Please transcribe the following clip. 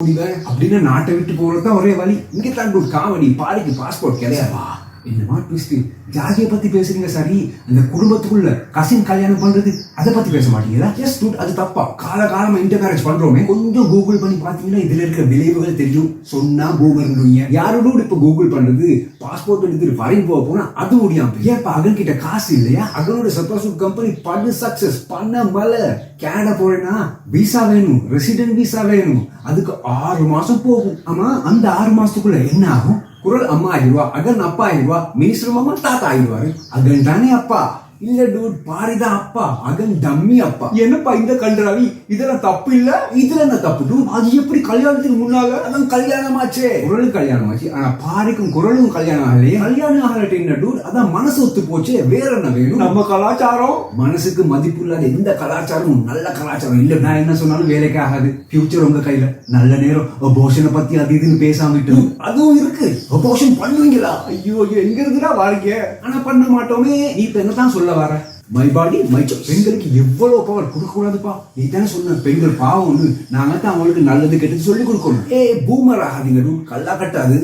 அப்படின்னு நாட்டை விட்டு போறதுதான் ஒரே வழி. இங்கே தான் ஒரு காமெடி பாடிக்கு பாஸ்போர்ட் கிடையாதுப்பா. என்னமா ட்விஸ்ட். ஜாதியை பத்தி பேசுறீங்க சரி, அந்த குடும்பத்துக்குள்ள கசின் கல்யாணம் பண்றது அதை பத்தி பேச மாட்டீங்களா? எஸ் டூட், அது தப்பா. காலகாலமா இன்டர் மேரேஜ் பண்றோமே, கொஞ்சம் கூகுள் பண்ணி பாத்தீங்கன்னா இதுல இருக்கிற விளைவுகள் தெரியும். சொன்னா பூமர்ன்றீங்க. யாரோட இப்ப கூகுள் பண்றது, பாஸ்போர்ட் எடுத்துட்டு வரையும் போனா அது முடியாம ஏப்பா அகன் கிட்ட காசு இல்லையா? அகனோட சப்போர்ட் கம்பெனி பண்ணு சக்சஸ் பண்ண மலை. கனடா போறேன்னா விசா வேணும், ரெசிடென்ட் விசா வேணும். அதுக்கு 6 மாசம் போகும். ஆமா, அந்த 6 மாசத்துக்குள்ள என்ன ஆகும்? குரல் அம்மா ஆயிடுவா, அகன் அப்பா ஆயிடுவா, மினிஸ்டர் மாமா தாத்தா ஆயிடுவாரு. அகன் தானே அப்பா. இல்ல டூட், பாரிதான் அப்பா, அகன் டம்மி அப்பா. என்னப்பா இந்த கண்டராவி, இதெல்லாம் தப்பு இல்ல? இதுல என்ன தப்பு டூட்? அது எப்படி கல்யாணத்துக்கு முன்னால? அதான் கல்யாணம் ஆச்சே, குரலும் கல்யாணம் ஆச்சு. ஆனா பாரிக்கும் குரலும் கல்யாணம் ஆகலையே. கல்யாணம் ஆகலட்டு என்ன டூட்? அதான் மனசு ஒத்து போச்சு. வேற என்ன வேணும்? நம்ம கலாச்சாரம். மனசுக்கு மதிப்பு இல்லாத எந்த கலாச்சாரமும் நல்ல கலாச்சாரம் இல்ல. நான் என்ன சொன்னாலும் வேலைக்கு ஆகாது. ஃபியூச்சர் உங்க கையில. நல்ல நேரம் அபோஷனை பத்தி அது இதுன்னு பேசாம விட்டு அதுவும் இருக்கு. அபோஷன் பண்ணுவீங்களா? ஐயோ எங்க இருந்துடா வாரீங்க? ஆனா பண்ண மாட்டோமே. நீ இப்ப என்னதான் சொல்ல வர? My body my choice. பெண்களுக்கு எவ்வளவு பவர் கொடுக்க கூடாதுப்பா. நீ தானே சொன்ன பெண்கள் பாவம். நாங்க தான் அவங்களுக்கு நல்லது கெட்டது சொல்லி கொடுக்கணும். பூமர் ஆகாதீங்க, கல்லா கட்டாது.